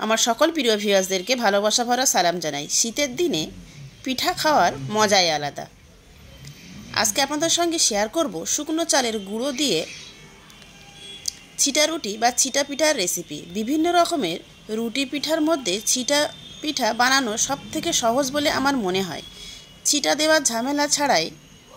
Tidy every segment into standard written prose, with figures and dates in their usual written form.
আমার সকল প্রিয় ভিউয়ার্সদেরকে ভালোবাসা ভরা সালাম জানাই। শীতের দিনে পিঠা খাওয়ার মজাই আলাদা। আজকে আপনাদের সঙ্গে শেয়ার করব শুকনো চালের গুঁড়ো দিয়ে ছিটা রুটি বা ছিটা পিঠার রেসিপি। বিভিন্ন রকমের রুটি পিঠার মধ্যে ছিটা পিঠা বানানো সবথেকে সহজ বলে আমার মনে হয়। ছিটা দেওয়ার ঝামেলা ছাড়াই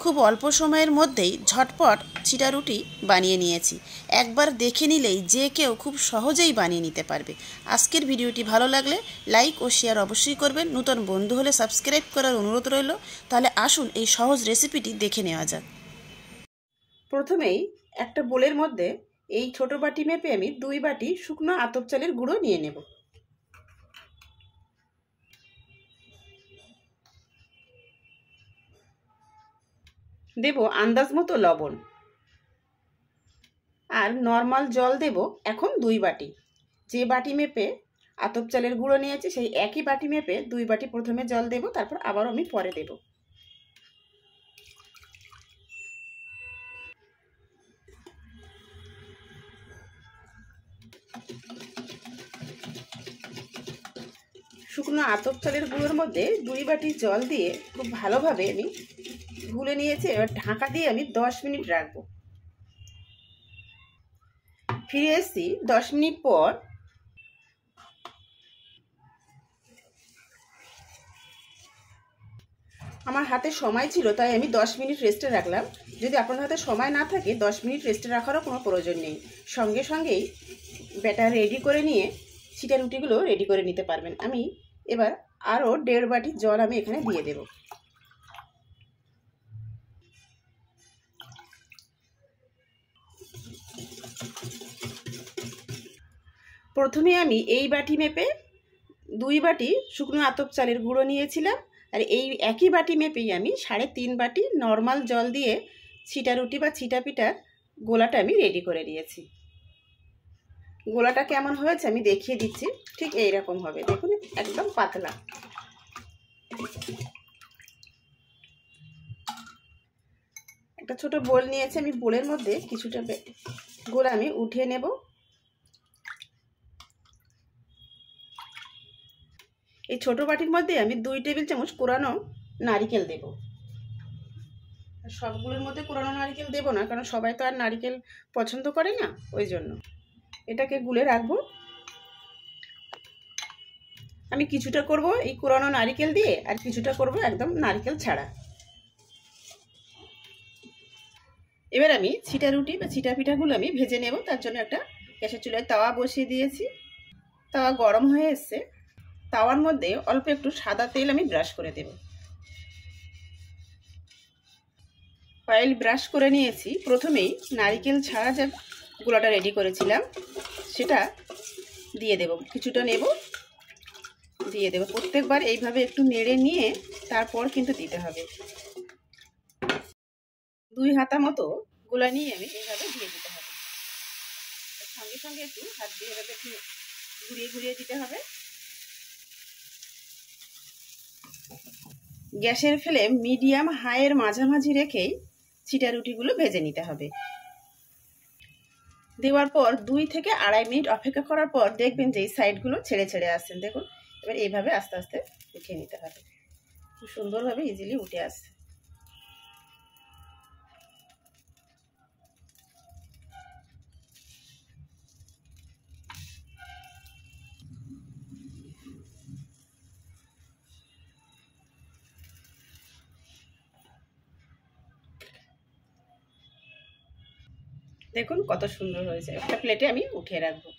খুব অল্প সময়ের মধ্যেই ঝটপট ছিটা রুটি বানিয়ে নিয়েছি। একবার দেখে নিলেই যে কেউ খুব সহজেই বানিয়ে নিতে পারবে। আজকের ভিডিওটি ভালো লাগলে লাইক ও শেয়ার অবশ্যই করবেন। নতুন বন্ধু হলে সাবস্ক্রাইব করার অনুরোধ রইল। তাহলে আসুন এই সহজ রেসিপিটি দেখে নেওয়া যাক। প্রথমেই একটা বোলের মধ্যে এই ছোট বাটি মেপে আমি 2 বাটি শুকনো আতপ চালের গুঁড়ো নিয়ে নেব। দেব আন্দাজ মতো লবণ আর নর্মাল জল দেব এখন 2 বাটি। যে বাটি মেপে আতপ চালের গুঁড়ো নিয়েছি সেই একই বাটি মেপে 2 বাটি প্রথমে জল দেব, তারপর আবার আমি পরে দেব। শুকনো আতপ চালের গুঁড়োর মধ্যে 2 বাটি জল দিয়ে খুব ভালোভাবে আমি গুলে নিয়েছি। এবার ঢাকা দিয়ে আমি 10 মিনিট রাখবো। ফিরে এসেছি 10 মিনিট পর। আমার হাতে সময় ছিল তাই আমি 10 মিনিট রেস্টে রাখলাম। যদি আপনার হাতে সময় না থাকে 10 মিনিট রেস্টে রাখারও কোনো প্রয়োজন নেই। সঙ্গে সঙ্গেই ব্যাটার রেডি করে নিয়ে ছিটা রুটিগুলো রেডি করে নিতে পারবেন। আমি এবার আরও 1.5 বাটি জল আমি এখানে দিয়ে দেব। প্রথমে আমি এই বাটি মেপে 2 বাটি শুকনো আতপ চালের গুঁড়ো নিয়েছিলাম, আর এই একই বাটি মেপেই আমি 3.5 বাটি নর্মাল জল দিয়ে ছিটা রুটি বা ছিটা পিঠার গোলাটা আমি রেডি করে নিয়েছি। গোলাটা কেমন হয়েছে আমি দেখিয়ে দিচ্ছি। ঠিক এই রকম হবে, দেখুন একদম পাতলা। একটা ছোট বোল নিয়েছি, আমি বোলের মধ্যে কিছুটা গোলা আমি উঠিয়ে নেব। এই ছোট বাটির মধ্যে আমি 2 টেবিল চামচ কোরানো নারকেল দেব। সবগুলোর মধ্যে কোরানো নারকেল দেব না, কারণ সবাই তো আর নারকেল পছন্দ করে না, ওই জন্য এটাকে গুলে রাখবো। আমি কিছুটা করব এই কোরানো নারকেল দিয়ে, আর কিছুটা করব একদম নারকেল ছাড়া। এবার আমি ছিটা রুটি বা ছিটা পিঠাগুলো আমি ভেজে নেব। তার জন্য একটা গ্যাসের চুলায় তাওয়া বসিয়ে দিয়েছি। তাওয়া গরম হয়ে এসছে। তাওয়ার মধ্যে অল্প একটু সাদা তেল আমি ব্রাশ করে দেব। অয়েল ব্রাশ করে নিয়েছি। প্রথমেই নারকেল ছাড়া যে গোলাটা রেডি করেছিলাম সেটা দিয়ে দেব। কিছুটা নেব, দিয়ে দেব। প্রত্যেকবার এইভাবে একটু নেড়ে নিয়ে তারপর কিন্তু দিতে হবে। 2 হাতা মতো গোলা নিয়ে আমি এইভাবে দিয়ে দিতে হবে। সঙ্গে সঙ্গে একটু হাত দিয়ে এভাবে একটু ঘুরিয়ে ঘুরিয়ে দিতে হবে। গ্যাসের ফ্লেম মিডিয়াম হাইয়ের মাঝামাঝি রেখেই ছিটা রুটিগুলো ভেজে নিতে হবে। দেওয়ার পর 2 থেকে 2.5 মিনিট অপেক্ষা করার পর দেখবেন যে এই সাইডগুলো ছেড়ে ছেড়ে আসছেন। দেখুন, এবার এইভাবে আস্তে আস্তে উঠিয়ে নিতে হবে। খুব সুন্দরভাবে ইজিলি উঠে আসছে। দেখুন কত সুন্দর হয়েছে। একটা প্লেটে আমি উঠিয়ে রাখবো।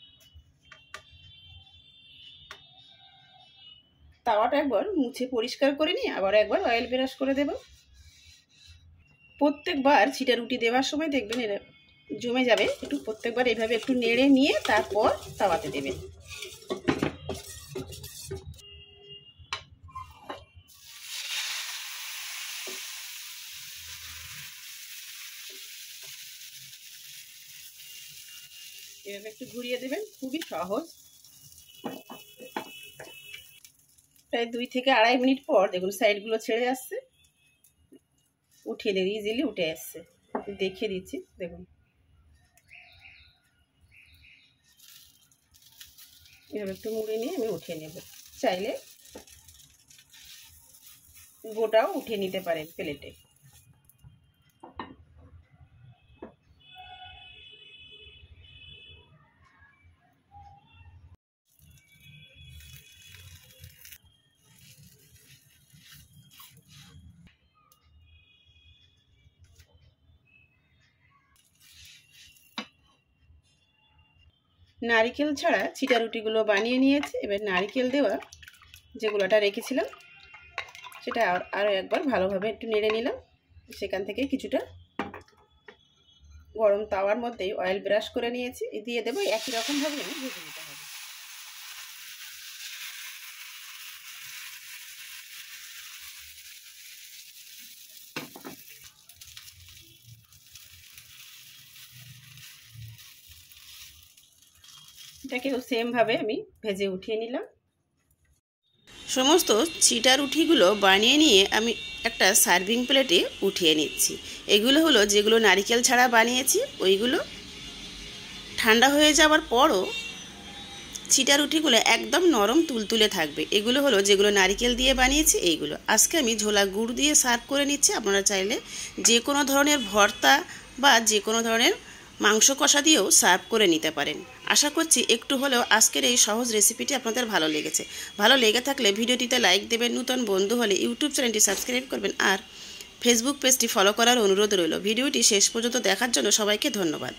তাওয়াটা একবার মুছে পরিষ্কার করে নিয়ে আবার একবার অয়েল ব্রাশ করে দেব। প্রত্যেকবার ছিটা রুটি দেওয়ার সময় দেখবেন এরা জমে যাবে। একটু প্রত্যেকবার এইভাবে একটু নেড়ে নিয়ে তারপর তাওয়াতে দেবেন। এভাবে একটু ঘুরিয়ে দেবেন, খুবই সহজ। প্রায় 2 থেকে 2.5 মিনিট পর দেখুন সাইডগুলো ছেড়ে আসছে। উঠিয়ে দেবে, ইজিলি উঠে আসছে। দেখিয়ে দিচ্ছি, দেখুন এভাবে একটু মুড়ে নিয়ে আমি উঠিয়ে নেব। চাইলে গোটাও উঠিয়ে নিতে পারেন প্লেটে। নারকেল ছাড়া চিটা রুটিগুলো বানিয়ে নিয়েছি। এবার নারকেল দেওয়া যেগুলোটা রেখেছিলাম সেটা আরও একবার ভালোভাবে একটু নেড়ে নিলাম। সেখান থেকে কিছুটা গরম তাওয়ার মধ্যেই অয়েল ব্রাশ করে নিয়েছি, দিয়ে দেবো। একই রকমভাবে আমি ভেজে নিতে হবে। এটাকেও সেমভাবে আমি ভেজে উঠিয়ে নিলাম। সমস্ত চিটা রুটিগুলো বানিয়ে নিয়ে আমি একটা সার্ভিং প্লেটে উঠিয়ে নিচ্ছি। এগুলো হলো যেগুলো নারকেল ছাড়া বানিয়েছি, ওইগুলো ঠান্ডা হয়ে যাওয়ার পরও চিটা রুটিগুলো একদম নরম তুলতুলে থাকবে। এগুলো হলো যেগুলো নারকেল দিয়ে বানিয়েছি এইগুলো। আজকে আমি ঝোলা গুড় দিয়ে সার্ভ করে নিচ্ছি। আপনারা চাইলে যে কোনো ধরনের ভর্তা বা যে কোনো ধরনের মাংস কষা দিয়েও সার্ভ করে নিতে পারেন। আশা করছি একটু হলেও আজকের এই সহজ রেসিপিটি আপনাদের ভালো লেগেছে। ভালো লেগে থাকলে ভিডিওটিতে লাইক দেবেন, নতুন বন্ধু হলে ইউটিউব চ্যানেলটি সাবস্ক্রাইব করবেন আর ফেসবুক পেজটি ফলো করার অনুরোধ রইল। ভিডিওটি শেষ পর্যন্ত দেখার জন্য সবাইকে ধন্যবাদ।